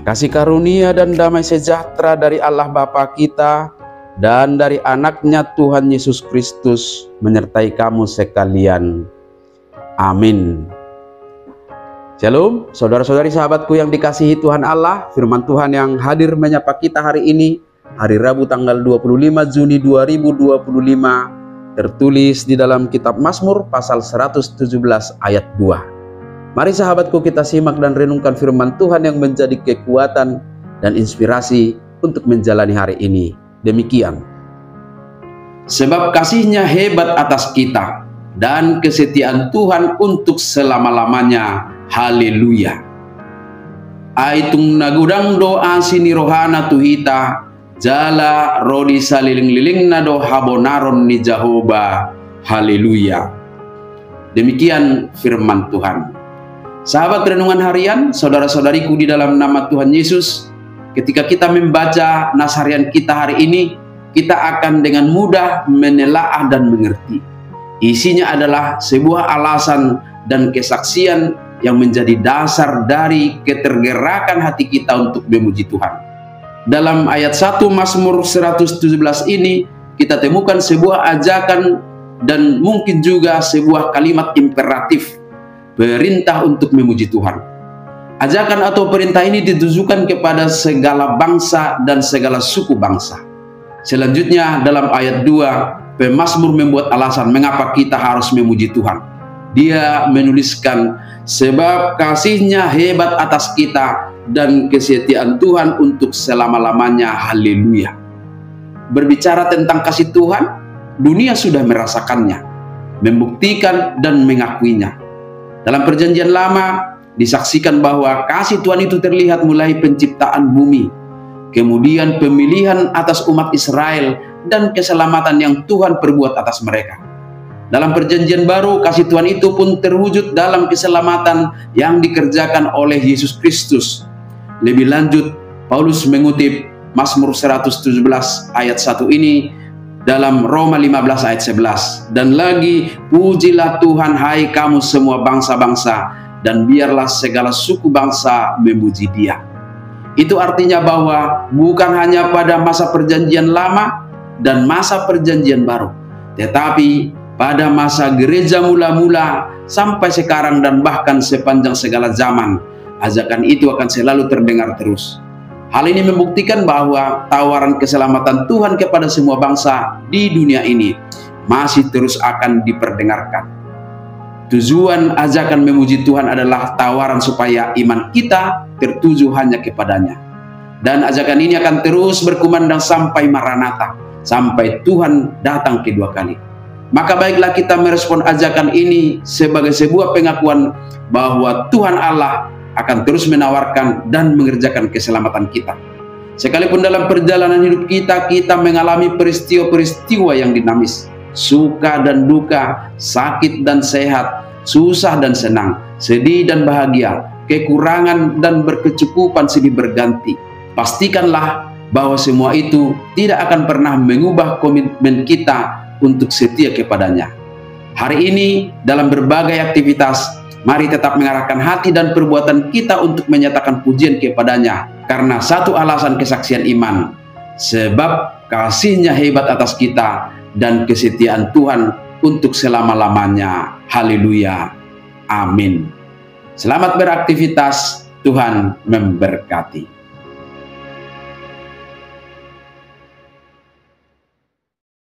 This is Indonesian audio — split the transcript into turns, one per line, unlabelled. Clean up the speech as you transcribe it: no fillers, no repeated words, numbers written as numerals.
Kasih karunia dan damai sejahtera dari Allah Bapa kita dan dari anaknya Tuhan Yesus Kristus menyertai kamu sekalian. Amin. Shalom, saudara-saudari sahabatku yang dikasihi Tuhan Allah. Firman Tuhan yang hadir menyapa kita hari ini, hari Rabu tanggal 25 Juni 2025, tertulis di dalam kitab Mazmur pasal 117 ayat 2. Mari sahabatku, kita simak dan renungkan firman Tuhan yang menjadi kekuatan dan inspirasi untuk menjalani hari ini. Demikian. Sebab kasih-Nya hebat atas kita dan kesetiaan Tuhan untuk selama-lamanya. Haleluya. Aitung nagudang doa sini rohana tuhita, jala rodi saliling-liling nado habonaron ni Jehovah. Haleluya. Demikian firman Tuhan. Sahabat renungan harian, saudara-saudariku di dalam nama Tuhan Yesus, ketika kita membaca nas harian kita hari ini, kita akan dengan mudah menelaah dan mengerti. Isinya adalah sebuah alasan dan kesaksian yang menjadi dasar dari ketergerakan hati kita untuk memuji Tuhan. Dalam ayat 1 Mazmur 117 ini, kita temukan sebuah ajakan dan mungkin juga sebuah kalimat imperatif, perintah untuk memuji Tuhan. Ajakan atau perintah ini ditujukan kepada segala bangsa dan segala suku bangsa. Selanjutnya dalam ayat 2, pemazmur membuat alasan mengapa kita harus memuji Tuhan. Dia menuliskan, sebab kasih-Nya hebat atas kita dan kesetiaan Tuhan untuk selama-lamanya. Haleluya. Berbicara tentang kasih Tuhan, dunia sudah merasakannya, membuktikan dan mengakuinya. Dalam perjanjian lama disaksikan bahwa kasih Tuhan itu terlihat mulai penciptaan bumi, kemudian pemilihan atas umat Israel dan keselamatan yang Tuhan perbuat atas mereka. Dalam perjanjian baru, kasih Tuhan itu pun terwujud dalam keselamatan yang dikerjakan oleh Yesus Kristus. Lebih lanjut, Paulus mengutip Mazmur 117 ayat 1 ini dalam Roma 15 ayat 11. Dan lagi, pujilah Tuhan hai kamu semua bangsa-bangsa, dan biarlah segala suku bangsa memuji Dia. Itu artinya bahwa bukan hanya pada masa perjanjian lama dan masa perjanjian baru, tetapi pada masa gereja mula-mula sampai sekarang dan bahkan sepanjang segala zaman, ajakan itu akan selalu terdengar terus. Hal ini membuktikan bahwa tawaran keselamatan Tuhan kepada semua bangsa di dunia ini masih terus akan diperdengarkan. Tujuan ajakan memuji Tuhan adalah tawaran supaya iman kita tertuju hanya kepadanya. Dan ajakan ini akan terus berkumandang sampai Maranatha, sampai Tuhan datang kedua kali. Maka baiklah kita merespon ajakan ini sebagai sebuah pengakuan bahwa Tuhan Allah akan terus menawarkan dan mengerjakan keselamatan kita. Sekalipun dalam perjalanan hidup kita, kita mengalami peristiwa-peristiwa yang dinamis, suka dan duka, sakit dan sehat, susah dan senang, sedih dan bahagia, kekurangan dan berkecukupan silih berganti. Pastikanlah bahwa semua itu tidak akan pernah mengubah komitmen kita untuk setia kepadanya. Hari ini dalam berbagai aktivitas, mari tetap mengarahkan hati dan perbuatan kita untuk menyatakan pujian kepadanya, karena satu alasan kesaksian iman, sebab kasih-Nya hebat atas kita dan kesetiaan Tuhan untuk selama-lamanya. Haleluya. Amin. Selamat beraktivitas. Tuhan memberkati.